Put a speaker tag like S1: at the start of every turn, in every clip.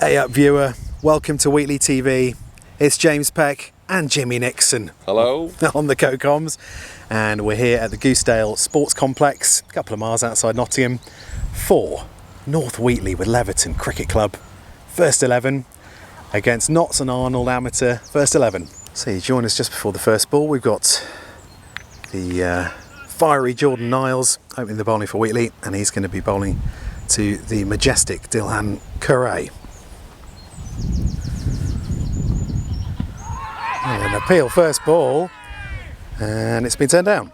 S1: Hey up viewer, welcome to Wheatley TV. It's James Peck and Jimmy Nixon.
S2: Hello.
S1: On the co-coms, and we're here at the Goosedale Sports Complex, a couple of miles outside Nottingham, for North Wheatley with Leverton Cricket Club. First 11 against Notts Arnold Amateur, first 11. So you join us just before the first ball. We've got the fiery Jordan Niles opening the bowling for Wheatley, and he's going to be bowling to the majestic Dilhan Carray. And an appeal first ball, and it's been turned down.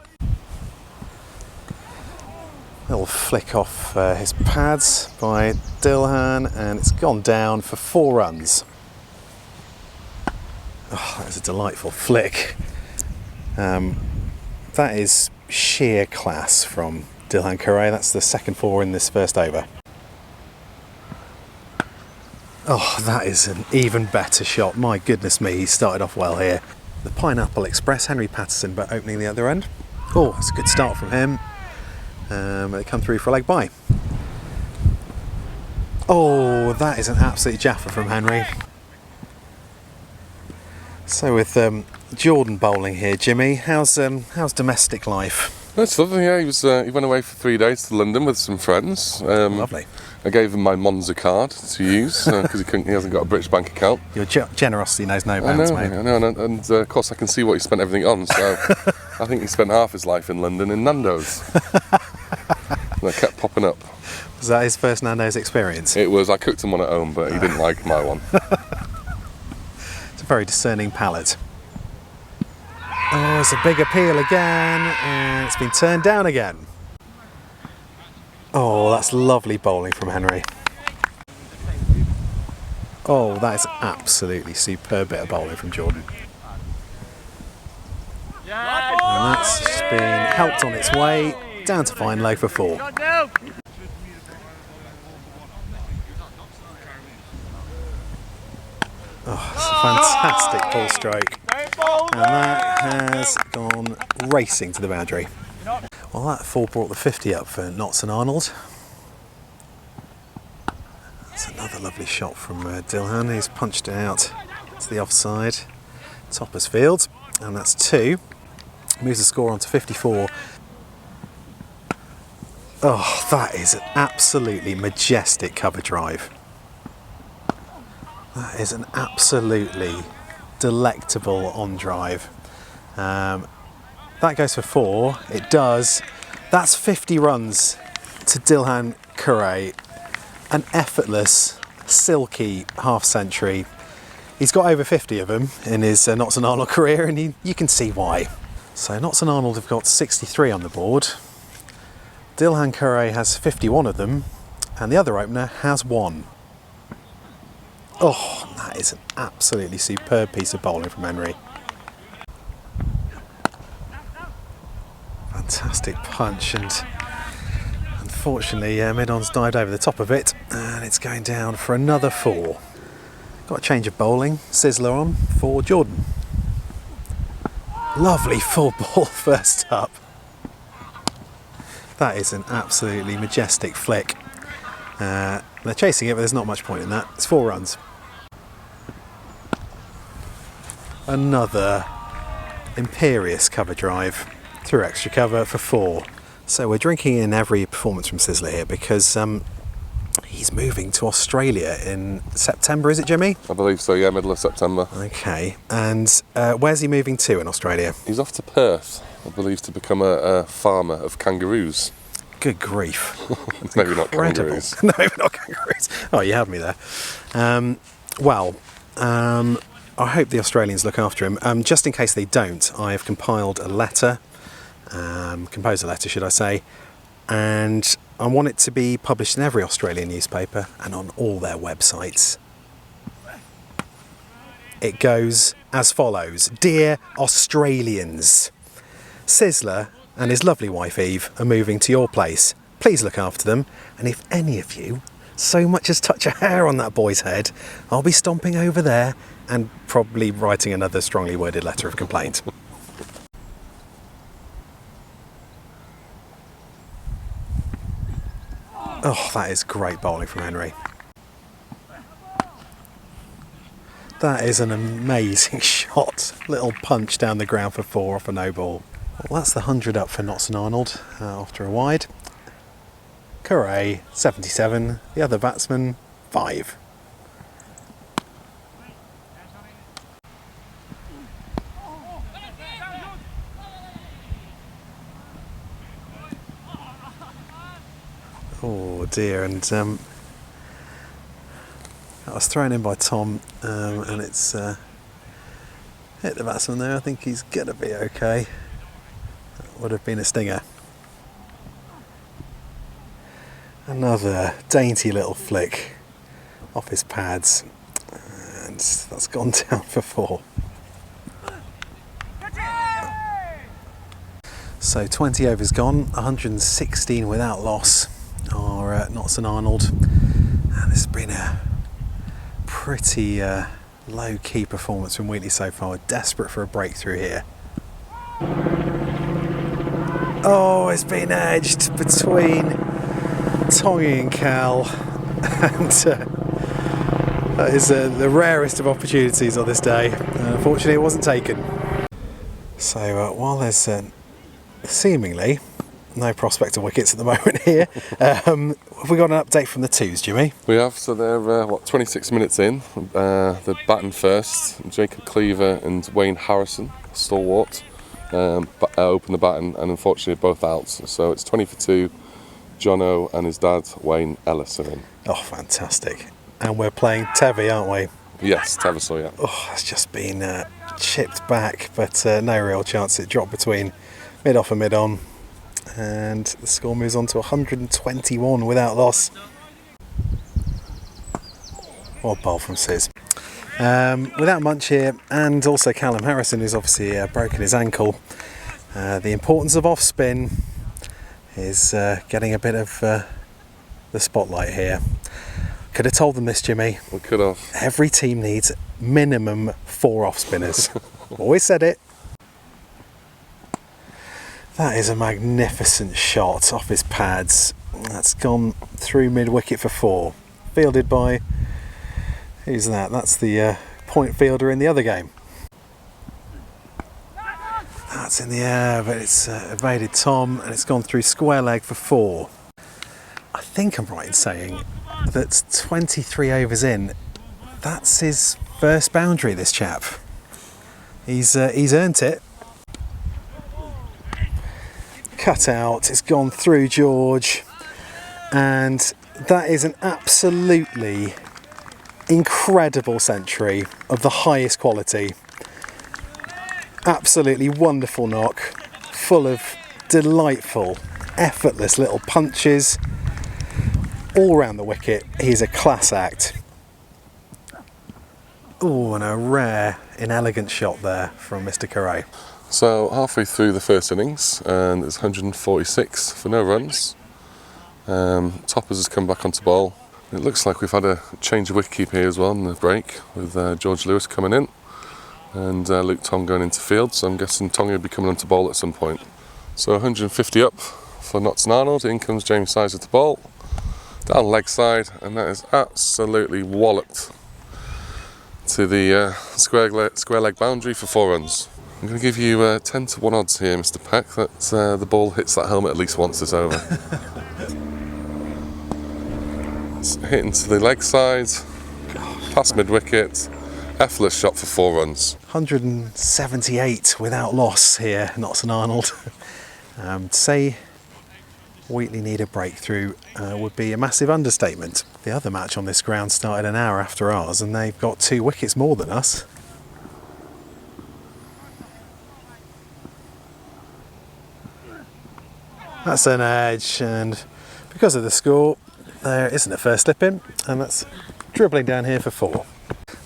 S1: Little flick off his pads by Dilhan, and it's gone down for 4 runs. Oh, that was a delightful flick. That is sheer class from Dilhan Carray. That's the second 4 in this first over. Oh, that is an even better shot. My goodness me, he started off well here. The Pineapple Express, Henry Patterson, but opening the other end. Oh, that's a good start from him. They come through for a leg bye. Oh, that is an absolute jaffer from Henry. So with Jordan bowling here, Jimmy, how's domestic life?
S2: That's lovely. Yeah, he went away for 3 days to London with some friends.
S1: Lovely.
S2: I gave him my Monza card to use because he hasn't got a British bank account.
S1: Your generosity knows no bounds, mate.
S2: I know, and of course I can see what he spent everything on. So I think he spent half his life in London in Nando's. And I kept popping up.
S1: Was that his first Nando's experience?
S2: It was. I cooked him one at home, but he didn't like my one.
S1: It's a very discerning palate. Oh, it's a big appeal again, and it's been turned down again. Oh, that's lovely bowling from Henry. Oh, that is absolutely superb bit of bowling from Jordan. And that's just been helped on its way, down to fine low for 4. Oh, it's a fantastic pull stroke. And that has gone racing to the boundary. Well, that 4 brought the 50 up for Notts and Arnold. That's another lovely shot from Dilhan. He's punched it out to the offside, Topper's field, and that's 2. Moves the score on to 54. Oh, that is an absolutely majestic cover drive. That is an absolutely delectable on drive. That goes for 4. It does. That's 50 runs to Dilhan Carray. An effortless, silky half century. He's got over 50 of them in his Notts and Arnold career, and you can see why. So Notts and Arnold have got 63 on the board. Dilhan Carray has 51 of them, and the other opener has 1. Oh, that is an absolutely superb piece of bowling from Henry. Fantastic punch, and unfortunately mid-on's dived over the top of it, and it's going down for another 4. Got a change of bowling, Sizzler on for Jordan. Lovely full ball first up. That is an absolutely majestic flick. They're chasing it, but there's not much point in that. It's 4 runs. Another imperious cover drive through extra cover for 4. So we're drinking in every performance from Sizzler here because he's moving to Australia in September, is it, Jimmy?
S2: I believe so, yeah, middle of September.
S1: Okay, and where's he moving to in Australia?
S2: He's off to Perth, I believe, to become a farmer of kangaroos.
S1: Good grief.
S2: Maybe not kangaroos.
S1: No, maybe not kangaroos. Oh, you have me there. I hope the Australians look after him. Just in case they don't, I have compiled a letter, composed a letter, should I say, and I want it to be published in every Australian newspaper and on all their websites. It goes as follows. Dear Australians, Sizzler and his lovely wife Eve are moving to your place. Please look after them, and if any of you so much as touch a hair on that boy's head, I'll be stomping over there and probably writing another strongly worded letter of complaint. Oh, that is great bowling from Henry. That is an amazing shot. Little punch down the ground for 4 off a no ball. Well, that's the 100 up for Notts Arnold after a wide. Carray, 77. The other batsman, 5. Oh dear, and that was thrown in by Tom, and it's hit the batsman there. I think he's gonna be okay. That would have been a stinger. Another dainty little flick off his pads, and that's gone down for 4. So 20 overs gone, 116 without loss are Notts Arnold, and it's been a pretty low-key performance from Wheatley so far. Desperate for a breakthrough here. Oh, it's been edged between Tong and Cal, and that is the rarest of opportunities on this day. Unfortunately, it wasn't taken. So while there's seemingly no prospect of wickets at the moment here, have we got an update from the twos, Jimmy?
S2: We have, so they're 26 minutes in. They're batting first. Jacob Cleaver and Wayne Harrison, stalwart, open the batting, and unfortunately both out. So it's 20 for 2. Jono and his dad, Wayne Ellis, are in.
S1: Oh, fantastic. And we're playing Tevi, aren't we?
S2: Yes, Tavistock, yeah.
S1: Oh, it's just been chipped back, but no real chance. It dropped between mid-off and mid-on. And the score moves on to 121 without loss. Odd bowl from Sis. Without Munch here, and also Callum Harrison, who's obviously broken his ankle. The importance of off-spin is getting a bit of the spotlight here. Could have told them this, Jimmy.
S2: We could have.
S1: Every team needs minimum 4 off-spinners. Always said it. That is a magnificent shot off his pads. That's gone through mid-wicket for 4. Fielded by... who's that? That's the point fielder in the other game. That's in the air, but it's evaded Tom, and it's gone through square leg for 4. I think I'm right in saying that 23 overs in, that's his first boundary, this chap. He's earned it. Cut out, it's gone through George, and that is an absolutely incredible century of the highest quality. Absolutely wonderful knock, full of delightful, effortless little punches all round the wicket. He's a class act. Oh, and a rare, inelegant shot there from Mr. Carray.
S2: So halfway through the first innings, and it's 146 for no runs. Toppers has come back onto ball. It looks like we've had a change of wicketkeeper here as well in the break, with George Lewis coming in and Luke Tong going into field. So I'm guessing Tong will be coming onto ball at some point. So 150 up for Notts Arnold. In comes James Sizer to ball, down leg side, and that is absolutely walloped to the square leg boundary for 4 runs. I'm going to give you 10 to 1 odds here, Mr. Peck, that the ball hits that helmet at least once this over. It's hitting to the leg side, past mid-wicket, effortless shot for 4 runs.
S1: 178 without loss here, Notts Arnold. To say Wheatley need a breakthrough would be a massive understatement. The other match on this ground started an hour after ours, and they've got 2 wickets more than us. That's an edge, and because of the score, there isn't a first slip in, and that's dribbling down here for 4.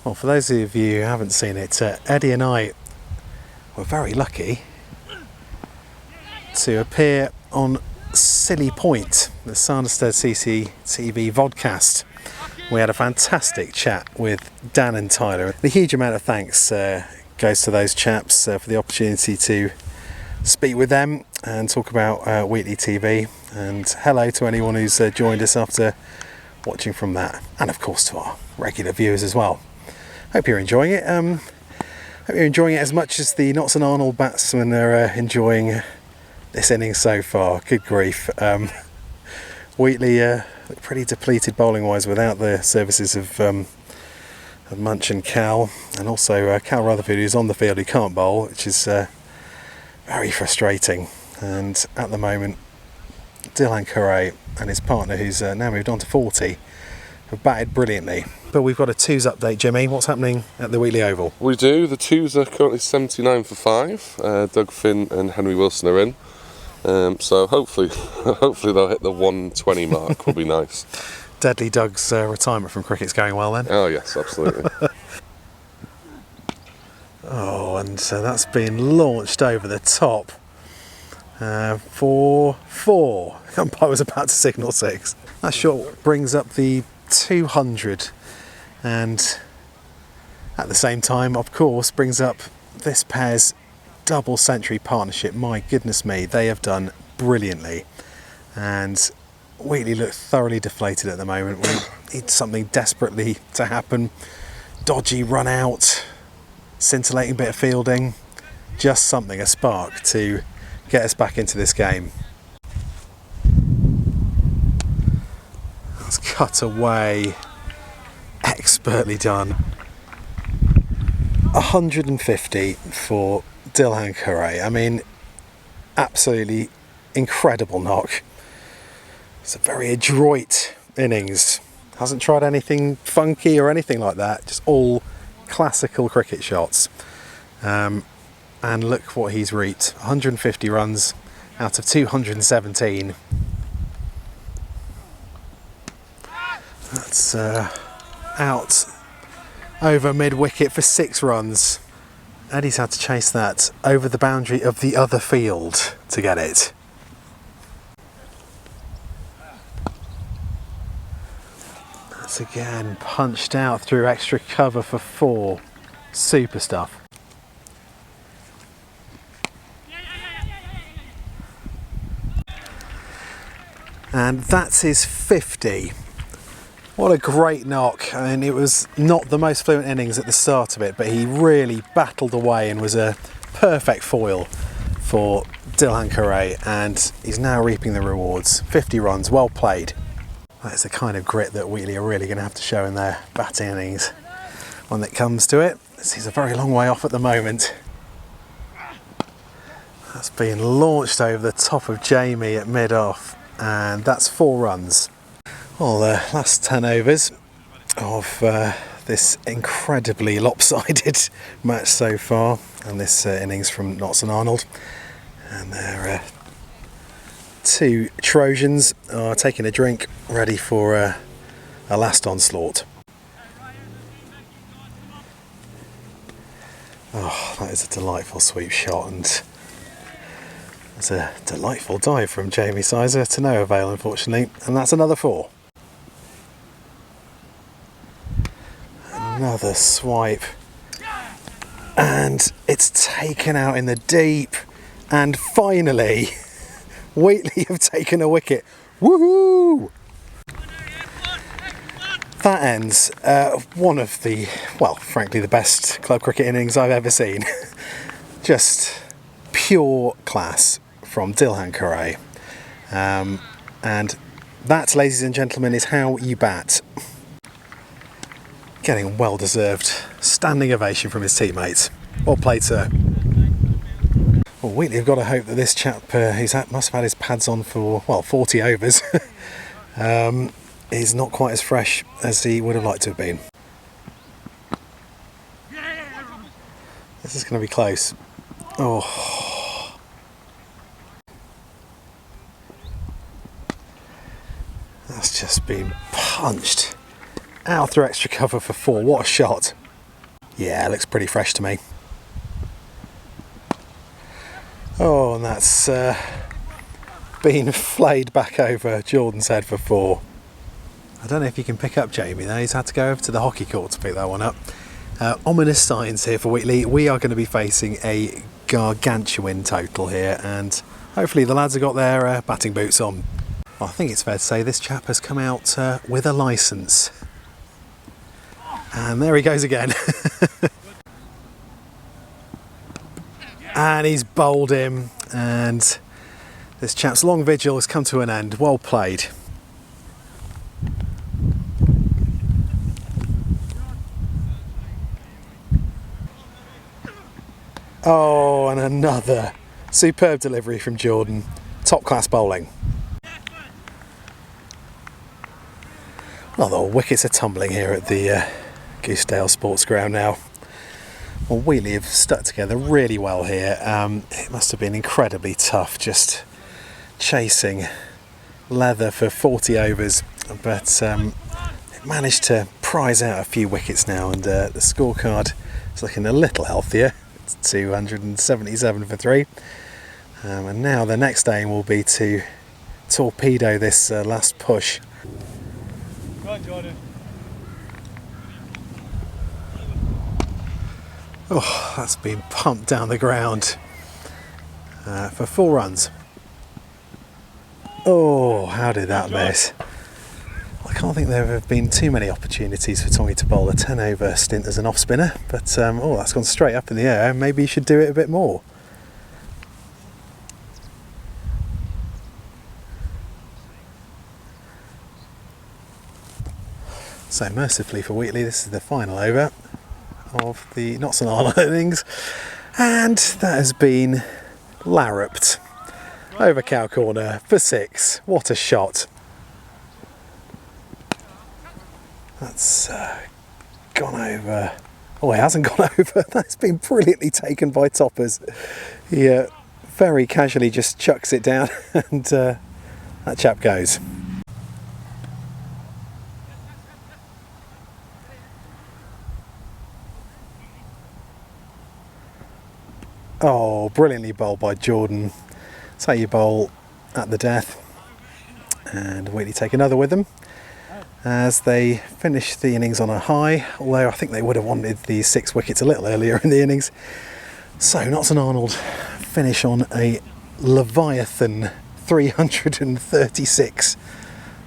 S1: Well, for those of you who haven't seen it, Eddie and I were very lucky to appear on Silly Point, the Sanderstead CCTV vodcast. We had a fantastic chat with Dan and Tyler. The huge amount of thanks goes to those chaps for the opportunity to speak with them and talk about Wheatley TV, and hello to anyone who's joined us after watching from that, and of course to our regular viewers as well. Hope you're enjoying it. Hope you're enjoying it as much as the Notts Arnold batsmen are enjoying this innings so far. Good grief. Wheatley looked pretty depleted bowling wise without the services of Munch and Cal, and also Cal Rutherford, who's on the field, who can't bowl, which is very frustrating. And at the moment, Dilhan Carray and his partner, who's now moved on to 40, have batted brilliantly. But we've got a twos update, Jimmy. What's happening at the Wheatley Oval?
S2: We do. The twos are currently 79 for 5. Doug Finn and Henry Wilson are in. So hopefully they'll hit the 120 mark. Will be nice.
S1: Deadly Doug's retirement from cricket's going well then.
S2: Oh yes, absolutely.
S1: Oh, and that's been launched over the top for 4. Umpire was about to signal 6. That shot brings up the 200, and at the same time, of course, brings up this pair's double century partnership. My goodness me, they have done brilliantly, and Wheatley look thoroughly deflated at the moment. We need something desperately to happen. Dodgy run out, scintillating bit of fielding, just something, a spark to get us back into this game. That's cut away, expertly done. 150 for Dilhan Carray. I mean, absolutely incredible knock. It's a very adroit innings. Hasn't tried anything funky or anything like that. Just all classical cricket shots. And look what he's reaped. 150 runs out of 217. That's out over mid-wicket for 6 runs. Eddie's had to chase that over the boundary of the other field to get it. That's again punched out through extra cover for 4. Super stuff. And that's his 50. What a great knock. I mean, it was not the most fluent innings at the start of it, but he really battled away and was a perfect foil for Dilhan Carray, and he's now reaping the rewards. 50 runs, well played. That's the kind of grit that Wheatley are really going to have to show in their batting innings when it comes to it. He's a very long way off at the moment. That's been launched over the top of Jamie at mid-off, and that's 4 runs. Well, the last 10 overs of this incredibly lopsided match so far, and this innings from Notts Arnold, and their 2 Trojans are taking a drink, ready for a last onslaught. Oh, that is a delightful sweep shot, and it's a delightful dive from Jamie Sizer to no avail, unfortunately, and that's another 4. Another swipe, and it's taken out in the deep, and finally Wheatley have taken a wicket. Woohoo! That ends one of the, well, frankly, the best club cricket innings I've ever seen. Just pure class from Dilhan Carray, and that, ladies and gentlemen, is how you bat. Getting well-deserved standing ovation from his teammates. Well played, sir. Well, Wheatley have got to hope that this chap, must have had his pads on for, well, 40 overs, is not quite as fresh as he would have liked to have been. This is going to be close. Oh. That's just been punched out through extra cover for 4. What a shot. Yeah, looks pretty fresh to me. Oh, and that's been flayed back over Jordan's head for 4. I don't know if you can pick up Jamie though. He's had to go over to the hockey court to pick that one up. Ominous signs here for Wheatley. We are going to be facing a gargantuan total here, and hopefully the lads have got their batting boots on. Well, I think it's fair to say this chap has come out with a licence. And there he goes again. And he's bowled him, and this chap's long vigil has come to an end. Well played. Oh, and another superb delivery from Jordan. Top class bowling. Well, the wickets are tumbling here at the Goosedale Sports Ground now. Well, Wheatley have stuck together really well here. It must have been incredibly tough just chasing leather for 40 overs, but it managed to prize out a few wickets now, and the scorecard is looking a little healthier. It's 277 for 3. And now the next aim will be to torpedo this last push.
S3: Go on, Jordan.
S1: Oh, that's been pumped down the ground for 4 runs. Oh, how did that miss? I can't think there have been too many opportunities for Tommy to bowl a 10 over stint as an off spinner, but oh, that's gone straight up in the air. Maybe he should do it a bit more. So mercifully for Wheatley, this is the final over of the Notts Arnold innings, and that has been larruped over cow corner for 6. What a shot. That's gone over. Oh, it hasn't gone over. That's been brilliantly taken by Toppers. He very casually just chucks it down, and that chap goes. Oh, brilliantly bowled by Jordan. That's how you bowl at the death. And Wheatley take another with them as they finish the innings on a high, although I think they would have wanted the 6 wickets a little earlier in the innings. So Notts Arnold finish on a Leviathan 336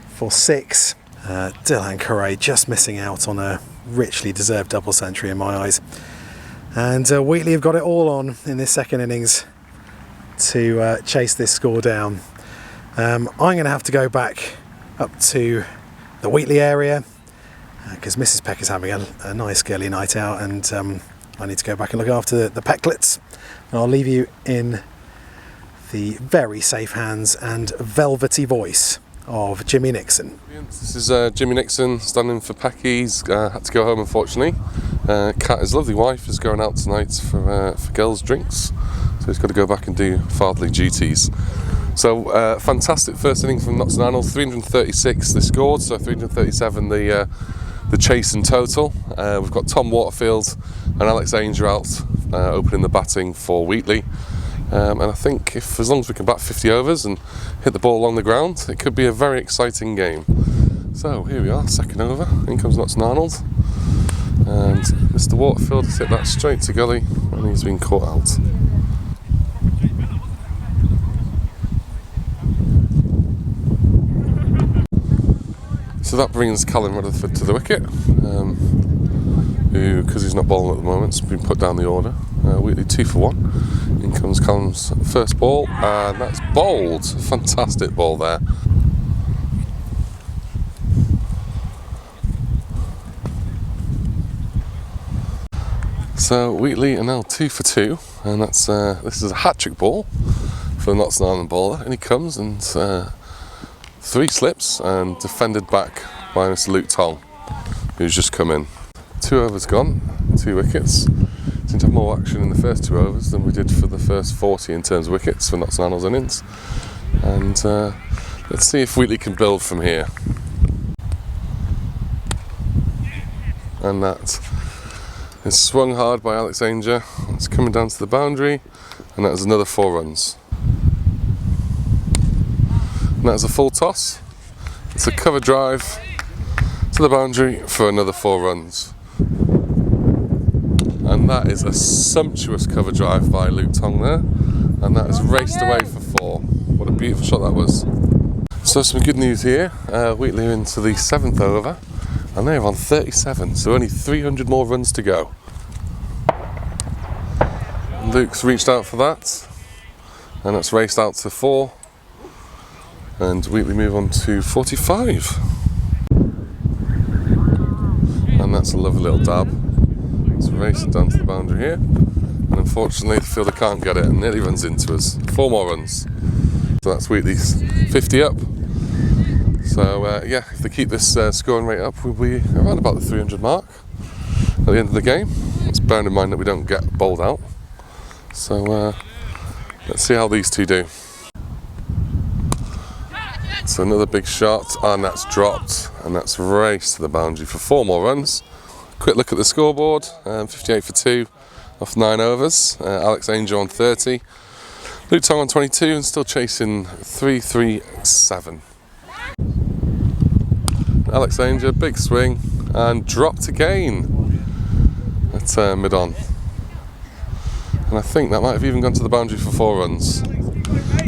S1: for 6. Dilhan Carray just missing out on a richly deserved double century in my eyes. And Wheatley have got it all on in this second innings to chase this score down. I'm going to have to go back up to the Wheatley area because Mrs. Peck is having a nice girly night out, and I need to go back and look after the Pecklets. And I'll leave you in the very safe hands and velvety voice of Jimmy Nixon.
S2: This is Jimmy Nixon standing for Pecky. He's had to go home, unfortunately. Kat, his lovely wife, is going out tonight for girls' drinks, so he's got to go back and do fatherly duties. So fantastic first inning from Notts Arnold. 336 they scored, so 337 the chase in total. We've got Tom Waterfield and Alex Ainger out opening the batting for Wheatley. And I think as long as we can bat 50 overs and hit the ball along the ground, it could be a very exciting game. So here we are, second over. In comes Notts Arnold, and Mr. Waterfield has hit that straight to gully, and he's been caught out. So that brings Callum Rutherford to the wicket, who, because he's not bowling at the moment, has been put down the order. Wheatley 2 for 1. In comes Callum's first ball, and that's bowled. Fantastic ball there. So Wheatley are now 2 for 2, and that's this is a hat-trick ball for the Notts Arnold bowler. And he comes and 3 slips and defended back by Mr. Luke Tong, who's just come in. 2 overs gone, 2 wickets. Seemed to have more action in the first 2 overs than we did for the first 40 in terms of wickets for Notts Arnold's innings. And let's see if Wheatley can build from here. And that is swung hard by Alex Ainger. It's coming down to the boundary, and that is another 4 runs. And that is a full toss. It's a cover drive to the boundary for another 4 runs. And that is a sumptuous cover drive by Luke Tong there, and that is raced away for 4. What a beautiful shot that was. So some good news here. Wheatley into the 7th over, And they're on 37, so only 300 more runs to go. Luke's reached out for that, and it's raced out to 4. And Wheatley move on to 45. And that's a lovely little dab. It's racing down to the boundary here. And unfortunately, the fielder can't get it and nearly runs into us. 4 more runs. So that's Wheatley's 50 up. So yeah, if they keep this scoring rate up, we'll be around about the 300 mark at the end of the game. Let's bear in mind that we don't get bowled out. So let's see how these two do. So another big shot, and that's dropped, and that's raced to the boundary for 4 more runs. Quick look at the scoreboard, 58 for 2 off 9 overs. Alex Angel on 30, Luke Tong on 22, and still chasing 337. Alex Angel, big swing, and dropped again at mid-on. And I think that might have even gone to the boundary for 4 runs.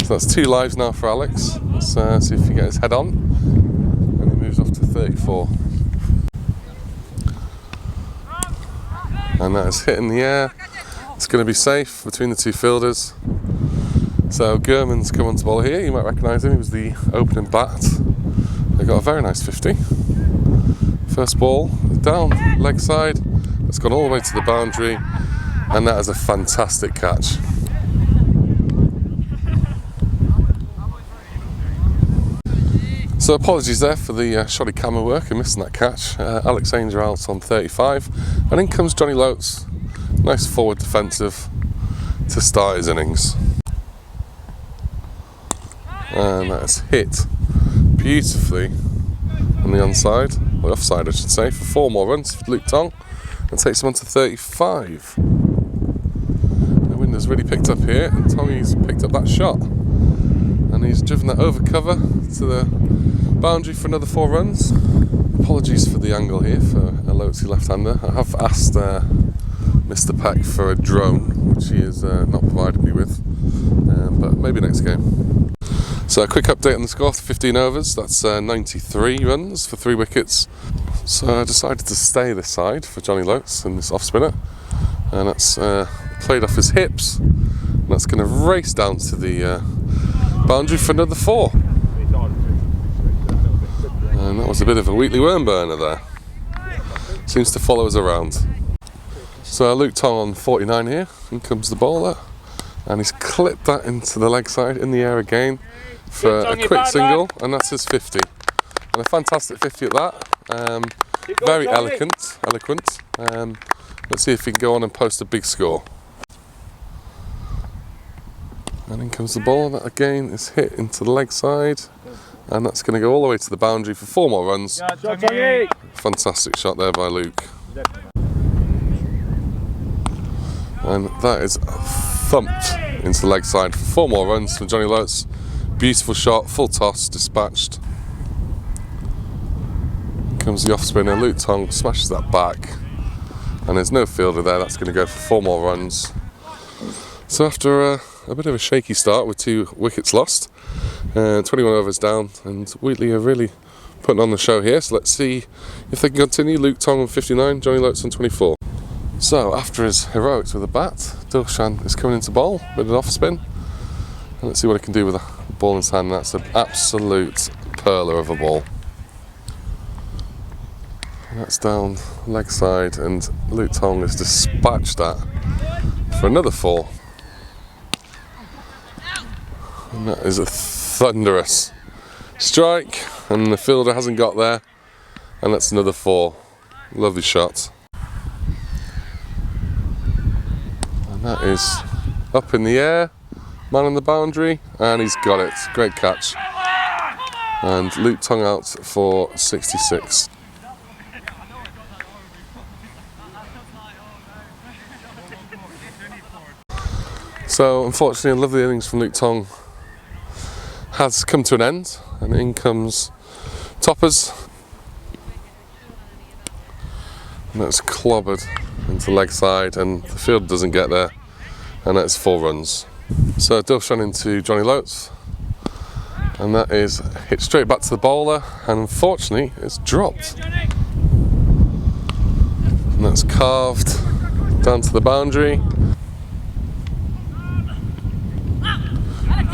S2: So that's 2 lives now for Alex. Let's see if he gets his head on. And he moves off to 34. And that is hit in the air. It's going to be safe between the 2 fielders. So Gurman's come onto ball here. You might recognise him. He was the opening bat. They got a very nice 50. First ball down leg side. It's gone all the way to the boundary. And that is a fantastic catch. So apologies there for the shoddy camera work and missing that catch. Alex Angel out on 35, and in comes Johnny Lopes. Nice forward defensive to start his innings. And that's hit beautifully on the onside, or offside I should say, for 4 more runs for Luke Tong, and takes him on to 35. The wind has really picked up here, and Tommy's picked up that shot. And he's driven that over cover to the boundary for another 4 runs. Apologies for the angle here for a Lopesy left-hander. I have asked Mr. Peck for a drone, which he has not provided me with, but maybe next game. So a quick update on the score after 15 overs. That's 93 runs for 3 wickets. So I decided to stay this side for Johnny Lopes and this off-spinner, and that's played off his hips, and that's going to race down to the boundary for another 4. And that was a bit of a Wheatley worm burner there. Seems to follow us around. So Luke Tong on 49 here. In comes the bowler. And he's clipped that into the leg side in the air again for a quick single. And that's his 50. And a fantastic 50 at that. Very eloquent. Let's see if he can go on and post a big score. And in comes the ball, that again is hit into the leg side, and that's going to go all the way to the boundary for 4 more runs. Fantastic shot there by Luke. And that is thumped into the leg side for 4 more runs from Johnny Lopes. Beautiful shot, full toss, dispatched. Comes the off spinner, Luke Tong smashes that back, and there's no fielder there. That's going to go for 4 more runs. So after a bit of a shaky start with 2 wickets lost, 21 overs down, and Wheatley are really putting on the show here. So let's see if they can continue. Luke Tong on 59, Johnny Lopes on 24. So after his heroics with a bat, Dilshan is coming into bowl with an off spin, and let's see what he can do with a ball in his hand. That's an absolute perler of a ball. And that's down leg side, and Luke Tong has dispatched that for another 4. And that is a thunderous strike, and the fielder hasn't got there, and that's another 4. Lovely shot. And that is up in the air, man on the boundary, and he's got it. Great catch. And Luke Tong out for 66. So unfortunately, a lovely innings from Luke Tong has come to an end, and in comes Toppers, and that's clobbered into leg side, and the field doesn't get there, and that's 4 runs. So Dilshan into Johnny Lopes, and that is hit straight back to the bowler, and unfortunately it's dropped. And that's carved down to the boundary.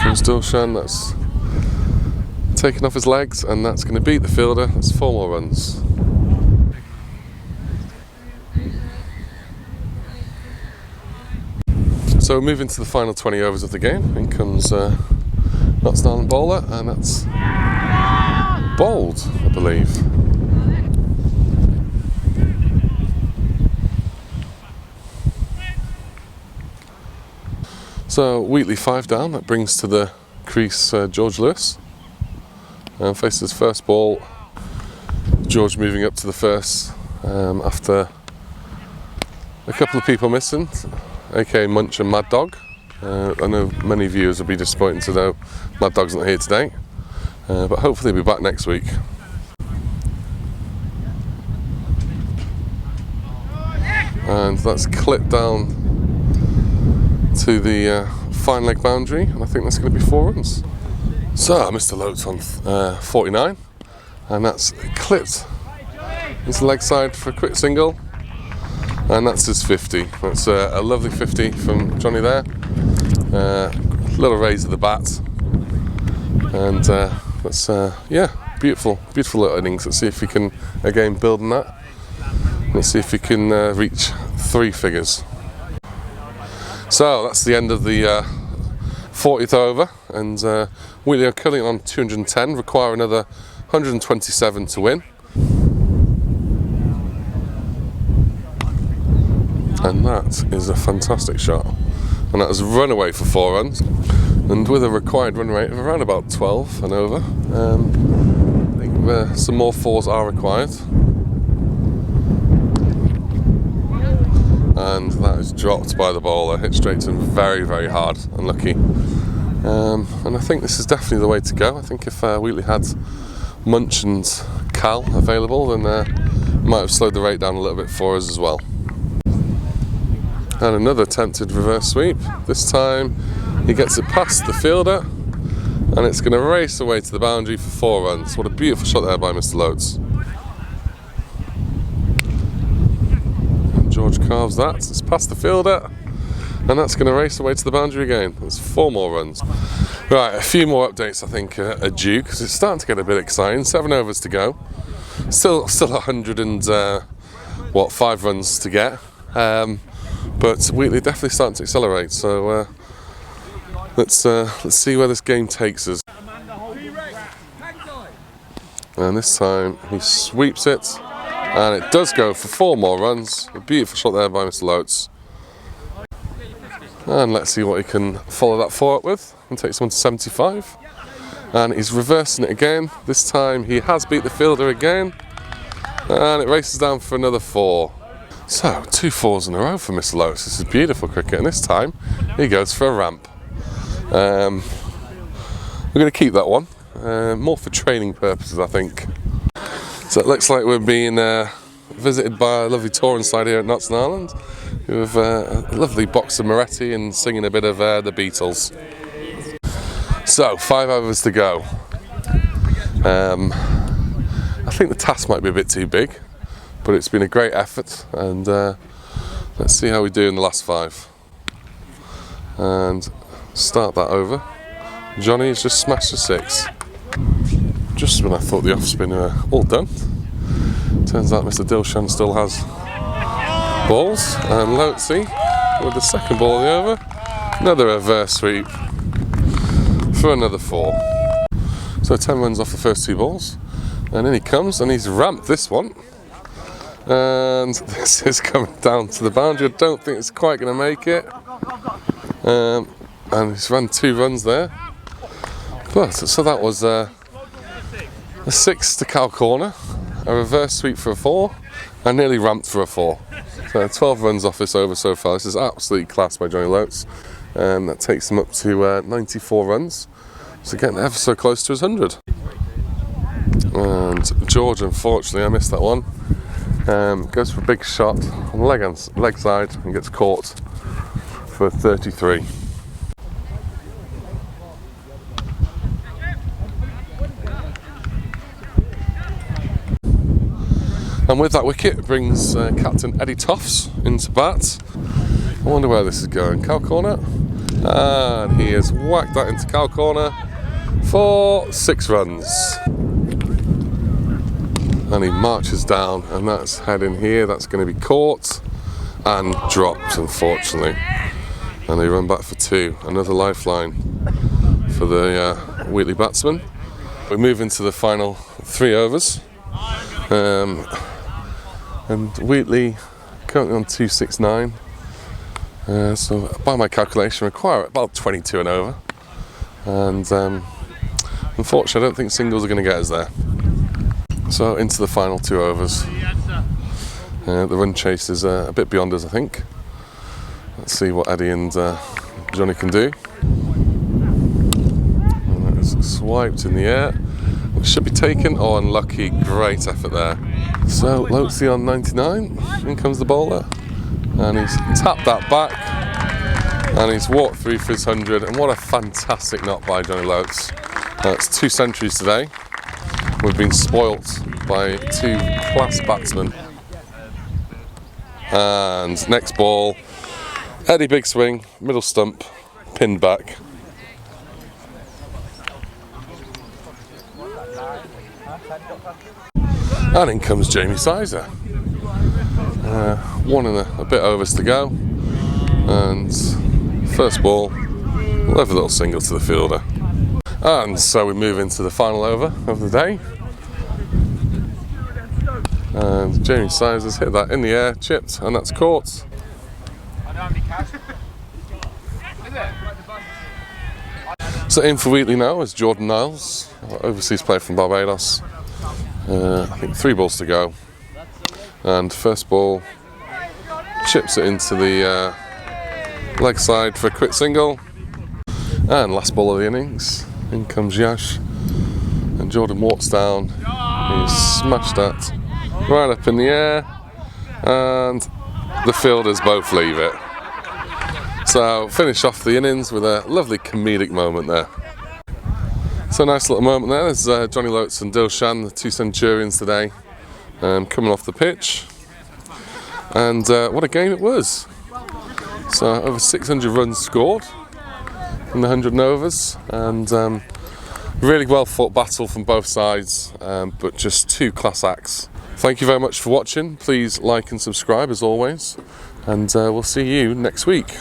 S2: Comes Dilshan, that's taken off his legs, and that's going to beat the fielder. That's 4 more runs. So moving to the final 20 overs of the game. In comes Notts Arnold bowler, and that's bowled, I believe. So Wheatley 5 down, that brings to the crease George Lewis. And faces first ball. George moving up to the first after a couple of people missing, aka Munch and Mad-Dog. I know many viewers will be disappointed to know Mad-Dog's not here today, but hopefully he'll be back next week. And that's clipped down to the fine leg boundary, and I think that's going to be 4 runs. So Mr. Lopes on 49, and that's clipped into the leg side for a quick single, and that's his 50. That's a lovely 50 from Johnny there. Little raise of the bat, and that's yeah, beautiful little innings. Let's see if we can again build on that. Let's see if we can reach 3 figures. So that's the end of the 40th over, and Wheatley are currently on 210, require another 127 to win. And that is a fantastic shot. And that was a run away for 4 runs. And with a required run rate of around about 12 and over, I think some more 4s are required. And that is dropped by the bowler, hit straight to him very hard, unlucky. And I think this is definitely the way to go. I think if Wheatley had Munch and Cal available, then might have slowed the rate down a little bit for us as well. And another attempted reverse sweep. This time he gets it past the fielder, and it's going to race away to the boundary for 4 runs. What a beautiful shot there by Mr. Lopes. George carves that, it's past the fielder, and that's going to race away to the boundary again. There's 4 more runs. Right, a few more updates I think are due, because it's starting to get a bit exciting. 7 overs to go. Still 105 runs to get. But Wheatley definitely starting to accelerate, so let's see where this game takes us. And this time he sweeps it, and it does go for 4 more runs. A beautiful shot there by Mr. Lopes. And let's see what he can follow that 4 up with, and takes one to 75. And he's reversing it again. This time he has beat the fielder again, and it races down for another 4. So 2 4s in a row for Mr. Lopes. This is beautiful cricket, and this time he goes for a ramp. We're going to keep that one, more for training purposes I think. So it looks like we're being visited by a lovely touring side here at Notts Arnold, who have a lovely box of Moretti and singing a bit of the Beatles. So 5 overs to go. I think the task might be a bit too big, but it's been a great effort, and let's see how we do in the last 5. And start that over. Johnny has just smashed a 6. Just when I thought the off-spin were all done. Turns out Mr. Dilshan still has balls, and Lotesy with the second ball of the over. Another reverse sweep for another 4. So 10 runs off the first 2 balls, and in he comes, and he's ramped this one. And this is coming down to the boundary. I don't think it's quite going to make it. And he's run 2 runs there. But so that was a 6 to Cal corner, a reverse sweep for a 4, and nearly ramped for a 4. So 12 runs off this over so far. This is absolutely class by Johnny Lopes, and that takes him up to 94 runs. So getting ever so close to his 100. And George, unfortunately, I missed that one. Goes for a big shot on the leg side and gets caught for 33. And And with that wicket brings Captain Eddie Toffs into bat. I wonder where this is going. Cow corner. And he has whacked that into cow corner for 6 runs. And he marches down, and that's heading here. That's going to be caught and dropped, unfortunately. And they run back for 2. Another lifeline for the Wheatley batsman. We move into the final 3 overs. And Wheatley currently on 269. So by my calculation require about 22 and over. And unfortunately I don't think singles are going to get us there. So into the final 2 overs. The run chase is a bit beyond us, I think. Let's see what Eddie and Johnny can do. And that is swiped in the air, which should be taken. Oh, unlucky, great effort there. So Lopes on 99, in comes the bowler, and he's tapped that back, and he's walked through for his 100, and what a fantastic knock by Johnny Lopes. That's 2 centuries today. We've been spoilt by 2 class batsmen. And next ball, Eddie big swing, middle stump, pinned back. And in comes Jamie Sizer. 1 and a bit overs to go. And first ball, lovely little single to the fielder. And so we move into the final over of the day. And Jamie Sizer's hit that in the air, chipped, and that's caught. So in for Wheatley now is Jordan Niles, overseas player from Barbados. I think 3 balls to go. And first ball chips it into the leg side for a quick single. And last ball of the innings, in comes Yash. And Jordan walks down, he's smashed that right up in the air, and the fielders both leave it. So finish off the innings with a lovely comedic moment there. So nice little moment there. There's Johnny Lopes and Dilshan, the 2 centurions today, coming off the pitch. And what a game it was. So over 600 runs scored in the 100 overs, and really well fought battle from both sides, but just 2 class acts. Thank you very much for watching. Please like and subscribe as always, and we'll see you next week.